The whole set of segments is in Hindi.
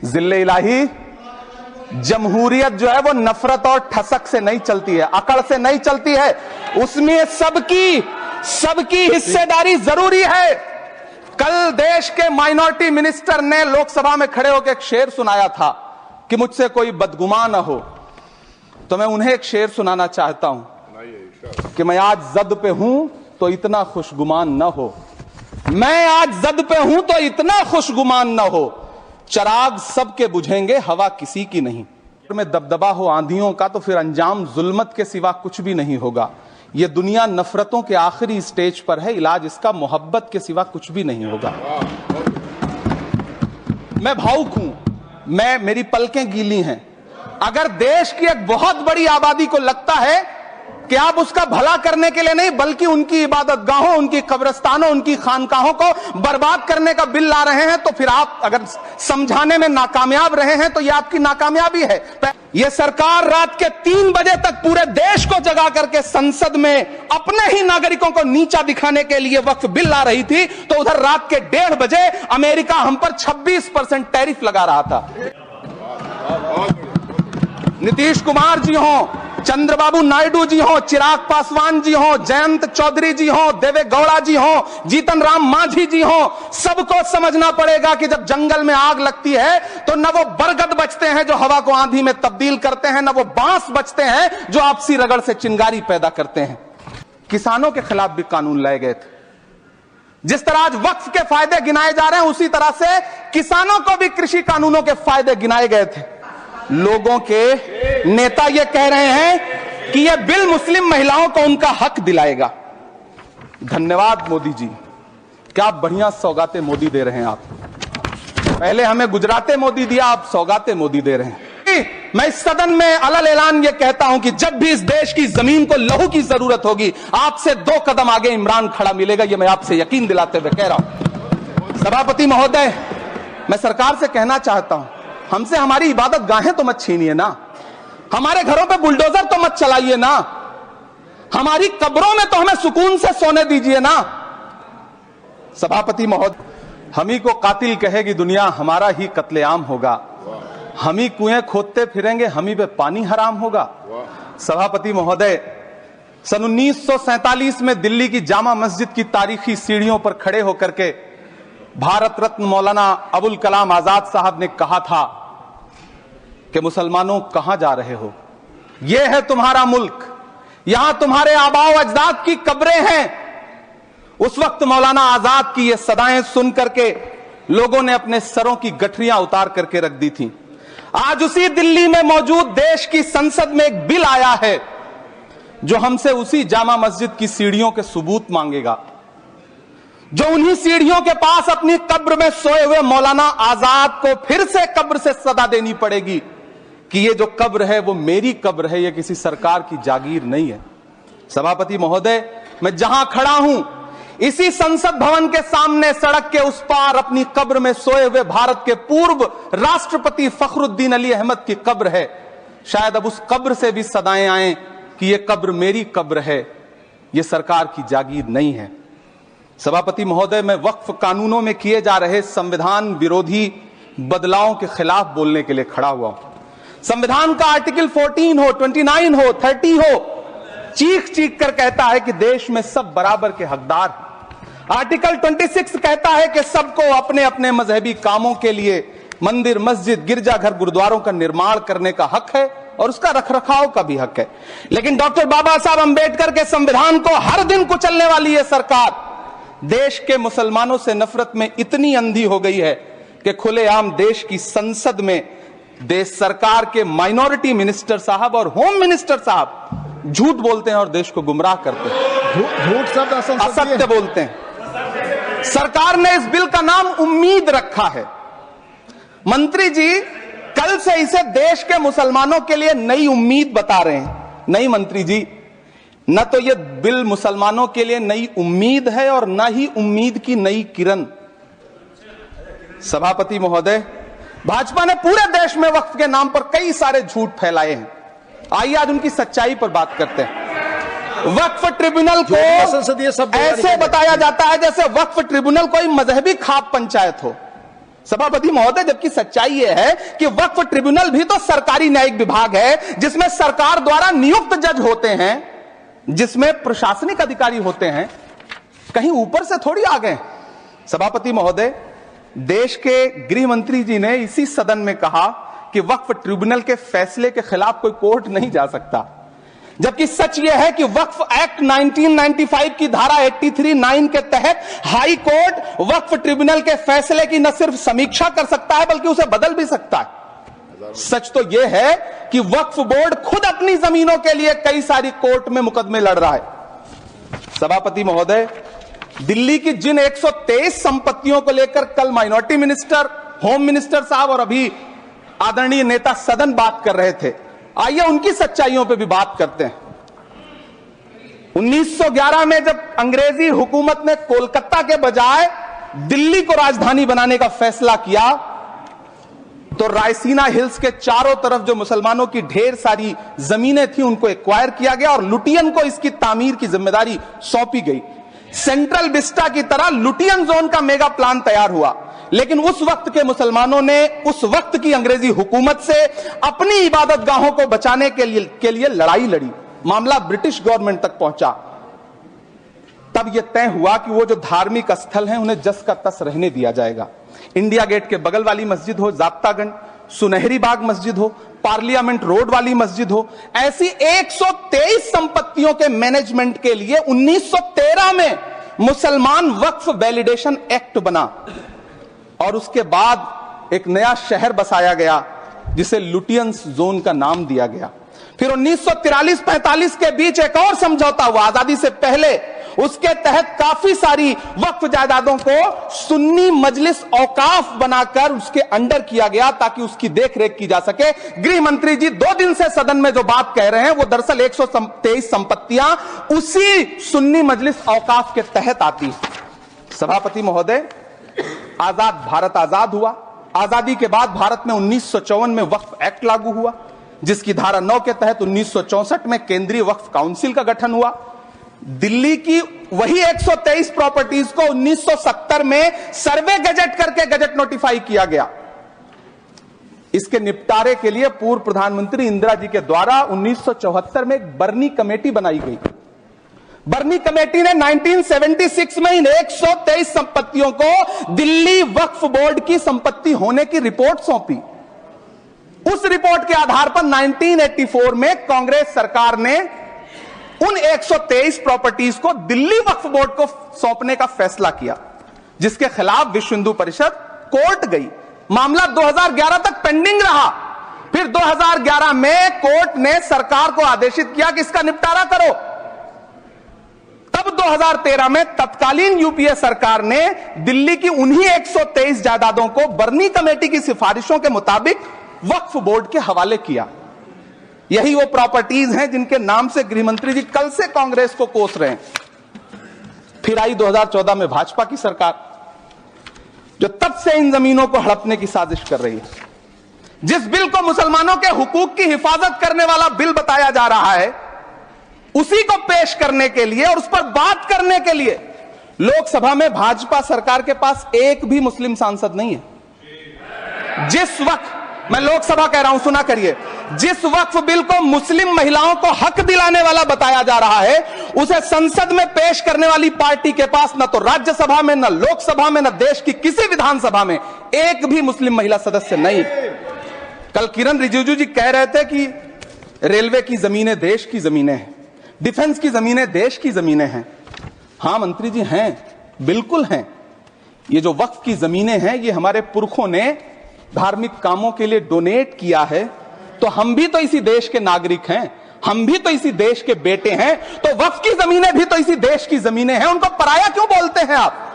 जिल्ले इलाही, जमहूरियत जो है वो नफरत और ठसक से नहीं चलती है, अकड़ से नहीं चलती है, उसमें सबकी हिस्सेदारी जरूरी है। कल देश के माइनॉरिटी मिनिस्टर ने लोकसभा में खड़े होकर एक शेर सुनाया था कि मुझसे कोई बदगुमान न हो, तो मैं उन्हें एक शेर सुनाना चाहता हूं कि मैं आज जद पे हूं तो इतना खुशगुमान न हो, मैं आज जद पे हूं तो इतना खुशगुमान न हो, चराग सबके बुझेंगे हवा किसी की नहीं। में दबदबा हो आंधियों का तो फिर अंजाम जुल्मत के सिवा कुछ भी नहीं होगा। यह दुनिया नफरतों के आखिरी स्टेज पर है, इलाज इसका मोहब्बत के सिवा कुछ भी नहीं होगा। मैं भावुक हूं, मेरी पलकें गीली हैं। अगर देश की एक बहुत बड़ी आबादी को लगता है कि आप उसका भला करने के लिए नहीं बल्कि उनकी इबादतगाहों, उनकी कब्रिस्तानों, उनकी खानकाहों को बर्बाद करने का बिल ला रहे हैं, तो फिर आप अगर समझाने में नाकामयाब रहे हैं तो यह आपकी नाकामयाबी है। यह सरकार रात के 3 बजे तक पूरे देश को जगा करके संसद में अपने ही नागरिकों को नीचा दिखाने के लिए वक्फ बिल ला रही थी, तो उधर रात के 1:30 बजे अमेरिका हम पर 26% टैरिफ लगा रहा था। नीतीश कुमार जी हो, चंद्रबाबू नायडू जी हो, चिराग पासवान जी हो, जयंत चौधरी जी हो, देवे गौड़ा जी हो, जीतन राम मांझी जी हो, सबको समझना पड़ेगा कि जब जंगल में आग लगती है तो न वो बरगद बचते हैं जो हवा को आंधी में तब्दील करते हैं, न वो बांस बचते हैं जो आपसी रगड़ से चिंगारी पैदा करते हैं। किसानों के खिलाफ भी कानून लाए गए थे। जिस तरह आज वक्फ के फायदे गिनाए जा रहे हैं, उसी तरह से किसानों को भी कृषि कानूनों के फायदे गिनाए गए थे। लोगों के नेता यह कह रहे हैं कि यह बिल मुस्लिम महिलाओं को उनका हक दिलाएगा। धन्यवाद मोदी जी, क्या बढ़िया सौगातें मोदी दे रहे हैं आप। पहले हमें गुजराते मोदी दिया, आप सौगातें मोदी दे रहे हैं। मैं इस सदन में अलल ऐलान यह कहता हूं कि जब भी इस देश की जमीन को लहू की जरूरत होगी, आपसे 2 कदम आगे इमरान खड़ा मिलेगा, यह मैं आपसे यकीन दिलाते हुए कह रहा हूं। सभापति महोदय, मैं सरकार से कहना चाहता हूं, हमसे हमारी इबादत गाहें तो मत छीनिए ना, हमारे घरों पे बुलडोजर तो मत चलाइए ना, हमारी कब्रों में तो हमें सुकून से सोने दीजिए ना। सभापति महोदय, हम ही को कातिल कहेगी दुनिया, हमारा ही कत्लेआम होगा, हम ही कुएं खोदते फिरेंगे, हम ही पे पानी हराम होगा। सभापति महोदय, सन 1947 में दिल्ली की जामा मस्जिद की तारीखी सीढ़ियों पर खड़े होकर के भारत रत्न मौलाना अबुल कलाम आजाद साहब ने कहा था कि मुसलमानों कहां जा रहे हो, यह है तुम्हारा मुल्क, यहां तुम्हारे आबाओ अजदाद की कब्रें हैं। उस वक्त मौलाना आजाद की ये सदाएं सुन करके लोगों ने अपने सरों की गठरियां उतार करके रख दी थी। आज उसी दिल्ली में मौजूद देश की संसद में एक बिल आया है जो हमसे उसी जामा मस्जिद की सीढ़ियों के सबूत मांगेगा, जो उन्हीं सीढ़ियों के पास अपनी कब्र में सोए हुए मौलाना आजाद को फिर से कब्र से सदा देनी पड़ेगी कि ये जो कब्र है वो मेरी कब्र है, ये किसी सरकार की जागीर नहीं है। सभापति महोदय, मैं जहां खड़ा हूं इसी संसद भवन के सामने सड़क के उस पार अपनी कब्र में सोए हुए भारत के पूर्व राष्ट्रपति फखरुद्दीन अली अहमद की कब्र है। शायद अब उस कब्र से भी सदाएं आए कि ये कब्र मेरी कब्र है, ये सरकार की जागीर नहीं है। सभापति महोदय, मैं वक्फ कानूनों में किए जा रहे संविधान विरोधी बदलावों के खिलाफ बोलने के लिए खड़ा हुआ हूं। संविधान का आर्टिकल 14 हो, 29 हो, 30 हो, चीख चीख कर कहता है कि देश में सब बराबर के हकदार हैं। आर्टिकल 26 कहता है कि सबको अपने अपने मजहबी कामों के लिए मंदिर, मस्जिद, गिरजाघर, गुरुद्वारों का निर्माण करने का हक है और उसका रखरखाव का भी हक है। लेकिन डॉक्टर बाबा साहब अंबेडकर के संविधान को हर दिन कुचलने वाली यह सरकार देश के मुसलमानों से नफरत में इतनी अंधी हो गई है कि खुलेआम देश की संसद में देश सरकार के माइनॉरिटी मिनिस्टर साहब और होम मिनिस्टर साहब झूठ बोलते हैं और देश को गुमराह करते हैं, झूठ शब्द असत्य बोलते हैं। सरकार ने इस बिल का नाम उम्मीद रखा है। मंत्री जी कल से इसे देश के मुसलमानों के लिए नई उम्मीद बता रहे हैं। नहीं मंत्री जी, न तो यह बिल मुसलमानों के लिए नई उम्मीद है और न ही उम्मीद की नई किरण। सभापति महोदय, भाजपा ने पूरे देश में वक्फ के नाम पर कई सारे झूठ फैलाए हैं। आइए आज उनकी सच्चाई पर बात करते हैं। वक्फ ट्रिब्यूनल को ऐसे बताया जाता है जैसे वक्फ ट्रिब्यूनल कोई मजहबी खाप पंचायत हो। सभापति महोदय, जबकि सच्चाई यह है कि वक्फ ट्रिब्यूनल भी तो सरकारी न्यायिक विभाग है, जिसमें सरकार द्वारा नियुक्त जज होते हैं, जिसमें प्रशासनिक अधिकारी होते हैं, कहीं ऊपर से थोड़ी आ गए। सभापति महोदय, देश के गृह मंत्री जी ने इसी सदन में कहा कि वक्फ ट्रिब्यूनल के फैसले के खिलाफ कोई कोर्ट नहीं जा सकता, जबकि सच यह है कि वक्फ एक्ट 1995 की धारा 83(9) के तहत हाई कोर्ट वक्फ ट्रिब्यूनल के फैसले की न सिर्फ समीक्षा कर सकता है बल्कि उसे बदल भी सकता है। सच तो यह है कि वक्फ बोर्ड खुद अपनी जमीनों के लिए कई सारी कोर्ट में मुकदमे लड़ रहा है। सभापति महोदय, दिल्ली की जिन 123 संपत्तियों को लेकर कल माइनॉरिटी मिनिस्टर, होम मिनिस्टर साहब और अभी आदरणीय नेता सदन बात कर रहे थे, आइए उनकी सच्चाइयों पे भी बात करते हैं। 1911 में जब अंग्रेजी हुकूमत ने कोलकाता के बजाय दिल्ली को राजधानी बनाने का फैसला किया, तो रायसीना हिल्स के चारों तरफ जो मुसलमानों की ढेर सारी जमीनें थी उनको एक्वायर किया गया और लुटियन को इसकी तामीर की जिम्मेदारी सौंपी गई। सेंट्रल विस्टा की तरह लुटियन जोन का मेगा प्लान तैयार हुआ, लेकिन उस वक्त के मुसलमानों ने उस वक्त की अंग्रेजी हुकूमत से अपनी इबादत गाहों को बचाने के लिए लड़ाई लड़ी। मामला ब्रिटिश गवर्नमेंट तक पहुंचा। तब यह तय हुआ कि वो जो धार्मिक स्थल हैं उन्हें जस का तस रहने दिया जाएगा। इंडिया गेट के बगल वाली मस्जिद हो, जाब्तागंज, सुनहरी बाग मस्जिद हो, पार्लियामेंट रोड वाली मस्जिद हो, ऐसी 123 संपत्तियों के मैनेजमेंट के लिए 1913 में मुसलमान वक्फ वैलिडेशन एक्ट बना और उसके बाद एक नया शहर बसाया गया जिसे लुटियंस जोन का नाम दिया गया। फिर 1943-45 के बीच एक और समझौता हुआ आजादी से पहले, उसके तहत काफी सारी वक्फ जायदादों को सुन्नी मजलिस औकाफ बनाकर उसके अंडर किया गया ताकि उसकी देखरेख की जा सके। गृह मंत्री जी 2 दिन से सदन में जो बात कह रहे हैं वो दरअसल 123 संपत्तियां उसी सुन्नी मजलिस औकाफ के तहत आती। सभापति महोदय, आजाद भारत आजाद हुआ। आजादी के बाद भारत में 1954 में वक्फ एक्ट लागू हुआ, जिसकी धारा 9 के तहत 1964 में केंद्रीय वक्फ काउंसिल का गठन हुआ। दिल्ली की वही 123 प्रॉपर्टीज को 1970 में सर्वे गजट करके गजट नोटिफाई किया गया। इसके निपटारे के लिए पूर्व प्रधानमंत्री इंदिरा जी के द्वारा 1974 में एक बर्नी कमेटी बनाई गई। बर्नी कमेटी ने 1976 में इन 123 संपत्तियों को दिल्ली वक्फ बोर्ड की संपत्ति होने की रिपोर्ट सौंपी। उस रिपोर्ट के आधार पर 1984 में कांग्रेस सरकार ने उन 123 प्रॉपर्टीज को दिल्ली वक्फ बोर्ड को सौंपने का फैसला किया, जिसके खिलाफ विश्व हिंदू परिषद कोर्ट गई। मामला 2011 तक पेंडिंग रहा। फिर 2011 में कोर्ट ने सरकार को आदेशित किया कि इसका निपटारा करो। तब 2013 में तत्कालीन यूपीए सरकार ने दिल्ली की उन्हीं 123 जायदादों को बर्नी कमेटी की सिफारिशों के मुताबिक वक्फ बोर्ड के हवाले किया। यही वो प्रॉपर्टीज हैं जिनके नाम से गृह मंत्री जी कल से कांग्रेस को कोस रहे हैं। फिर आई 2014 में भाजपा की सरकार, जो तब से इन जमीनों को हड़पने की साजिश कर रही है। जिस बिल को मुसलमानों के हुकूक की हिफाजत करने वाला बिल बताया जा रहा है, उसी को पेश करने के लिए और उस पर बात करने के लिए लोकसभा में भाजपा सरकार के पास एक भी मुस्लिम सांसद नहीं है। जिस वक्त, मैं लोकसभा कह रहा हूं, सुना करिए, जिस वक्फ बिल को मुस्लिम महिलाओं को हक दिलाने वाला बताया जा रहा है, उसे संसद में पेश करने वाली पार्टी के पास न तो राज्यसभा में, न लोकसभा में, न देश की किसी विधानसभा में एक भी मुस्लिम महिला सदस्य नहीं। कल किरण रिजिजू जी कह रहे थे कि रेलवे की जमीनें देश की जमीनें हैं, डिफेंस की जमीनें देश की जमीनें हैं। हां मंत्री जी, हैं, बिल्कुल हैं। ये जो वक्फ की जमीनें हैं, ये हमारे पुरखों ने धार्मिक कामों के लिए डोनेट किया है, तो हम भी तो इसी देश के नागरिक हैं, हम भी तो इसी देश के बेटे हैं, तो वक्फ की जमीनें भी तो इसी देश की जमीनें हैं। उनको पराया क्यों बोलते हैं आप?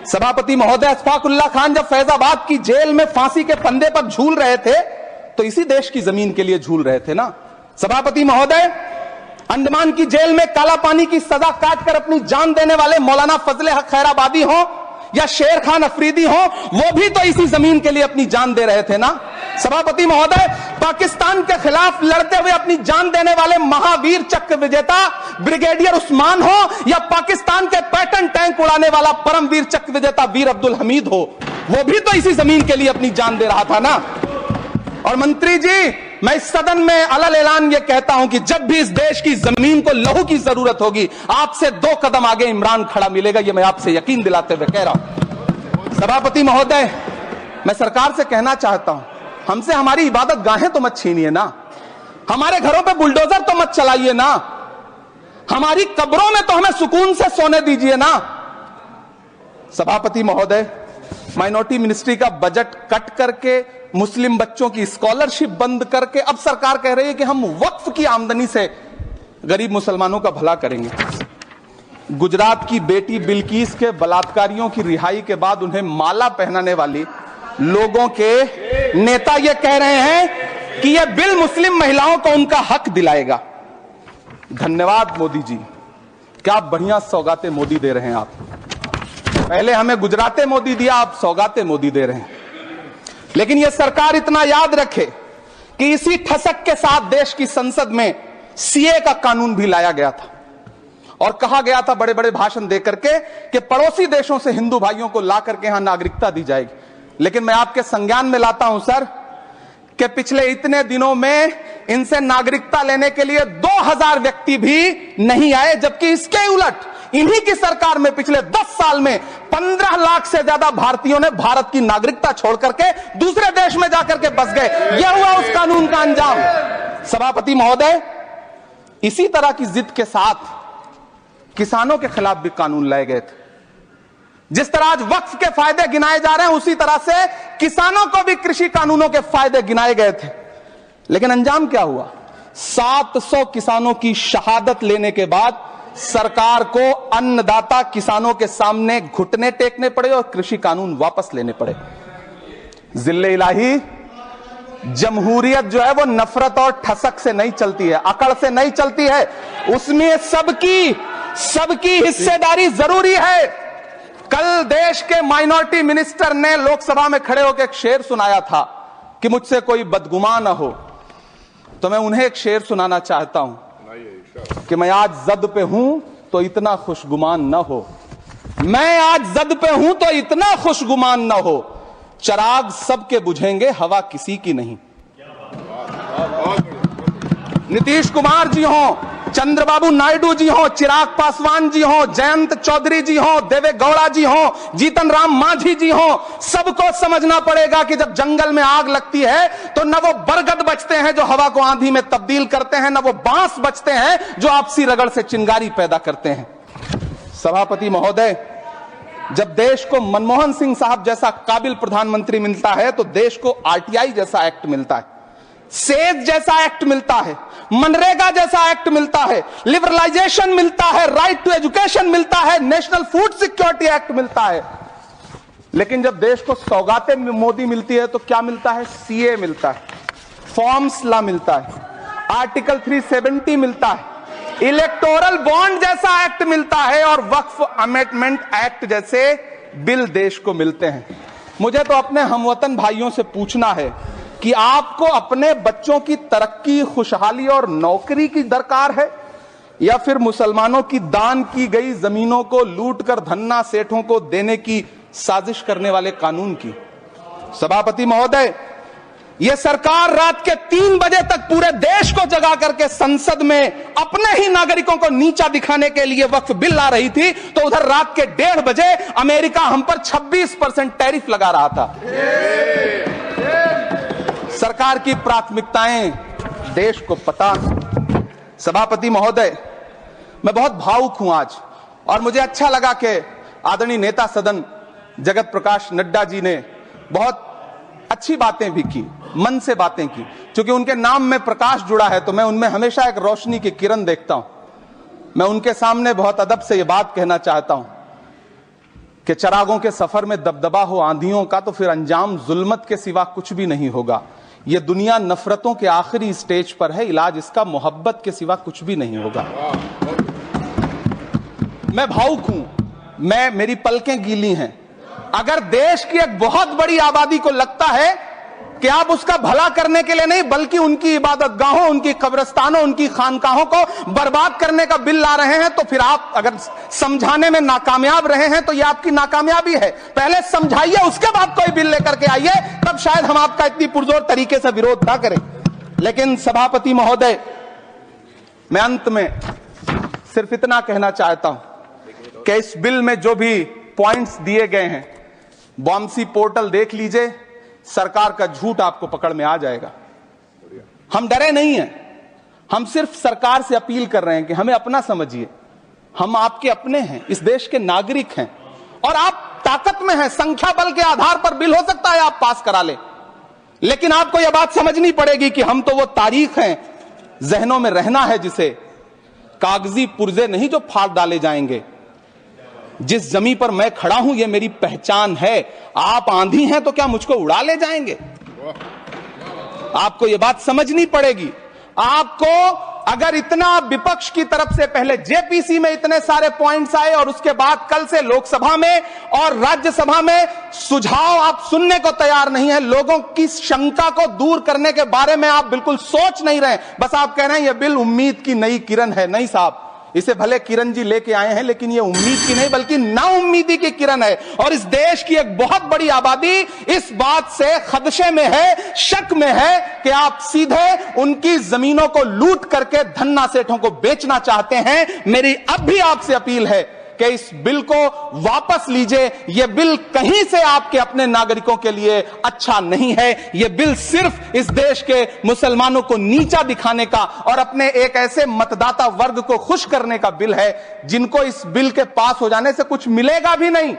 सभापति महोदय, अशफाकुल्लाह खान जब फैजाबाद की जेल में फांसी के फंदे पर झूल रहे थे, तो इसी देश की जमीन के लिए झूल रहे थे ना। सभापति महोदय, अंडमान की जेल में काला पानी की सजा काटकर अपनी जान देने वाले मौलाना फजले हक खैराबादी हो या शेर खान अफरीदी हो, वो भी तो इसी जमीन के लिए अपनी जान दे रहे थे ना। सभापति महोदय, पाकिस्तान के खिलाफ लड़ते हुए अपनी जान देने वाले महावीर चक्र विजेता ब्रिगेडियर उस्मान हो या पाकिस्तान के पैटर्न टैंक उड़ाने वाला परमवीर चक्र विजेता वीर अब्दुल हमीद हो, वो भी तो इसी जमीन के लिए अपनी जान दे रहा था ना। और मंत्री जी, मैं इस सदन में अलग ऐलान ये कहता हूं कि जब भी इस देश की जमीन को लहू की जरूरत होगी, आपसे 2 कदम आगे इमरान खड़ा मिलेगा, ये मैं आपसे यकीन दिलाते हुए कह रहा हूं। सभापति महोदय, मैं सरकार से कहना चाहता हूं, हमसे हमारी इबादत गाहें तो मत छीनिए ना, हमारे घरों पे बुलडोजर तो मत चलाइए ना, हमारी कब्रों में तो हमें सुकून से सोने दीजिए ना। सभापति महोदय, माइनॉरिटी मिनिस्ट्री का बजट कट करके, मुस्लिम बच्चों की स्कॉलरशिप बंद करके अब सरकार कह रही है कि हम वक्फ की आमदनी से गरीब मुसलमानों का भला करेंगे। गुजरात की बेटी बिल्किस के बलात्कारियों की रिहाई के बाद उन्हें माला पहनाने वाली लोगों के नेता ये कह रहे हैं कि यह बिल मुस्लिम महिलाओं को उनका हक दिलाएगा। धन्यवाद मोदी जी, क्या बढ़िया सौगातें मोदी दे रहे हैं आप। पहले हमें गुजराते मोदी दिया, आप सौगाते मोदी दे रहे हैं। लेकिन यह सरकार इतना याद रखे कि इसी ठसक के साथ देश की संसद में सीए का कानून भी लाया गया था और कहा गया था बड़े बड़े भाषण देकर के कि पड़ोसी देशों से हिंदू भाइयों को ला करके यहां नागरिकता दी जाएगी। लेकिन मैं आपके संज्ञान में लाता हूं सर कि पिछले इतने दिनों में इनसे नागरिकता लेने के लिए 2000 व्यक्ति भी नहीं आए, जबकि इसके उलट इन्हीं की सरकार में पिछले 10 साल में 15 लाख से ज्यादा भारतीयों ने भारत की नागरिकता छोड़ करके दूसरे देश में जाकर के बस गए। यह हुआ उस कानून का अंजाम। सभापति महोदय, इसी तरह की जिद के साथ किसानों के खिलाफ भी कानून लाए गए थे। जिस तरह आज वक्फ के फायदे गिनाए जा रहे हैं, उसी तरह से किसानों को भी कृषि कानूनों के फायदे गिनाए गए थे। लेकिन अंजाम क्या हुआ? 700 किसानों की शहादत लेने के बाद सरकार को अन्नदाता किसानों के सामने घुटने टेकने पड़े और कृषि कानून वापस लेने पड़े। जिल्ले इलाही, जमहूरियत जो है वो नफरत और ठसक से नहीं चलती है, अकड़ से नहीं चलती है, उसमें सबकी हिस्सेदारी जरूरी है। कल देश के माइनॉरिटी मिनिस्टर ने लोकसभा में खड़े होकर एक शेर सुनाया था कि मुझसे कोई बदगुमान न हो, तो मैं उन्हें एक शेर सुनाना चाहता हूं कि मैं आज जद पे हूं तो इतना खुशगुमान न हो, मैं आज जद पे हूं तो इतना खुशगुमान न हो, चराग सबके बुझेंगे हवा किसी की नहीं। नीतीश कुमार जी हो, चंद्रबाबू नायडू जी हो, चिराग पासवान जी हो, जयंत चौधरी जी हो, देवे गौड़ा जी हो, जीतन राम मांझी जी हो, सबको समझना पड़ेगा कि जब जंगल में आग लगती है तो न वो बरगद बचते हैं जो हवा को आंधी में तब्दील करते हैं, न वो बांस बचते हैं जो आपसी रगड़ से चिंगारी पैदा करते हैं। सभापति महोदय, जब देश को मनमोहन सिंह साहब जैसा काबिल प्रधानमंत्री मिलता है तो देश को आरटीआई जैसा एक्ट मिलता है, सेज जैसा एक्ट मिलता है, मनरेगा जैसा एक्ट मिलता है, लिबरलाइजेशन मिलता है, राइट टू एजुकेशन मिलता है, नेशनल फूड सिक्योरिटी एक्ट मिलता है। लेकिन जब देश को सौगातें मोदी मिलती है तो क्या मिलता है? सीए मिलता है, फॉर्म्स लॉ मिलता है, आर्टिकल 370 मिलता है, इलेक्टोरल बॉन्ड जैसा एक्ट मिलता है और वक्फ अमेंडमेंट एक्ट जैसे बिल देश को मिलते हैं। मुझे तो अपने हमवतन भाइयों से पूछना है कि आपको अपने बच्चों की तरक्की, खुशहाली और नौकरी की दरकार है या फिर मुसलमानों की दान की गई जमीनों को लूट कर धन्ना सेठों को देने की साजिश करने वाले कानून की? सभापति महोदय, यह सरकार रात के 3 बजे तक पूरे देश को जगा करके संसद में अपने ही नागरिकों को नीचा दिखाने के लिए वक्फ बिल ला रही थी, तो उधर रात के 1:30 बजे अमेरिका हम पर 26% टैरिफ लगा रहा था। सरकार की प्राथमिकताएं देश को पता। सभापति महोदय, मैं बहुत भावुक हूं आज और मुझे अच्छा लगा कि आदरणीय नेता सदन जगत प्रकाश नड्डा जी ने बहुत अच्छी बातें भी की, मन से बातें की। क्योंकि उनके नाम में प्रकाश जुड़ा है तो मैं उनमें हमेशा एक रोशनी की किरण देखता हूं। मैं उनके सामने बहुत अदब से यह बात कहना चाहता हूं कि चरागों के सफर में दबदबा हो आंधियों का तो फिर अंजाम जुल्मत के सिवा कुछ भी नहीं होगा। यह दुनिया नफरतों के आखिरी स्टेज पर है, इलाज इसका मोहब्बत के सिवा कुछ भी नहीं होगा। मैं भावुक हूं, मेरी पलकें गीली हैं। अगर देश की एक बहुत बड़ी आबादी को लगता है कि आप उसका भला करने के लिए नहीं बल्कि उनकी इबादतगाहों, उनकी कब्रिस्तानों, उनकी खानकाहों को बर्बाद करने का बिल ला रहे हैं, तो फिर आप अगर समझाने में नाकामयाब रहे हैं तो यह आपकी नाकामयाबी है। पहले समझाइए, उसके बाद कोई बिल लेकर के आइए, तब शायद हम आपका इतनी पुरजोर तरीके से विरोध ना करें। लेकिन सभापति महोदय, मैं अंत में सिर्फ इतना कहना चाहता हूं कि इस बिल में जो भी पॉइंट्स दिए गए हैं, बॉम्सी पोर्टल देख लीजिए, सरकार का झूठ आपको पकड़ में आ जाएगा। हम डरे नहीं हैं, हम सिर्फ सरकार से अपील कर रहे हैं कि हमें अपना समझिए, हम आपके अपने हैं, इस देश के नागरिक हैं और आप ताकत में हैं। संख्या बल के आधार पर बिल हो सकता है आप पास करा ले, लेकिन आपको यह बात समझनी पड़ेगी कि हम तो वो तारीख हैं, जहनों में रहना है जिसे कागजी पुर्जे नहीं जो फाड़ डाले जाएंगे। जिस जमीन पर मैं खड़ा हूं यह मेरी पहचान है। आप आंधी हैं तो क्या मुझको उड़ा ले जाएंगे? आपको यह बात समझनी पड़ेगी। आपको अगर इतना विपक्ष की तरफ से पहले जेपीसी में इतने सारे पॉइंट्स आए और उसके बाद कल से लोकसभा में और राज्यसभा में सुझाव आप सुनने को तैयार नहीं है, लोगों की शंका को दूर करने के बारे में आप बिल्कुल सोच नहीं रहे, बस आप कह रहे हैं यह बिल उम्मीद की नई किरण है। नहीं साहब, इसे भले किरण जी लेके आए हैं, लेकिन ये उम्मीद की नहीं बल्कि नाउम्मीदी की किरण है। और इस देश की एक बहुत बड़ी आबादी इस बात से खदशे में है, शक में है कि आप सीधे उनकी जमीनों को लूट करके धन्ना सेठों को बेचना चाहते हैं। मेरी अब भी आपसे अपील है कि इस बिल को वापस लीजिए। यह बिल कहीं से आपके अपने नागरिकों के लिए अच्छा नहीं है। यह बिल सिर्फ इस देश के मुसलमानों को नीचा दिखाने का और अपने एक ऐसे मतदाता वर्ग को खुश करने का बिल है जिनको इस बिल के पास हो जाने से कुछ मिलेगा भी नहीं,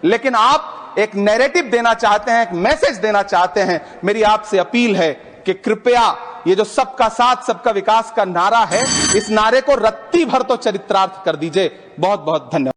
लेकिन आप एक नैरेटिव देना चाहते हैं, एक मैसेज देना चाहते हैं। मेरी आपसे अपील है कि कृपया ये जो सबका साथ सबका विकास का नारा है, इस नारे को रत्ती भर तो चरित्रार्थ कर दीजिए। बहुत बहुत धन्यवाद।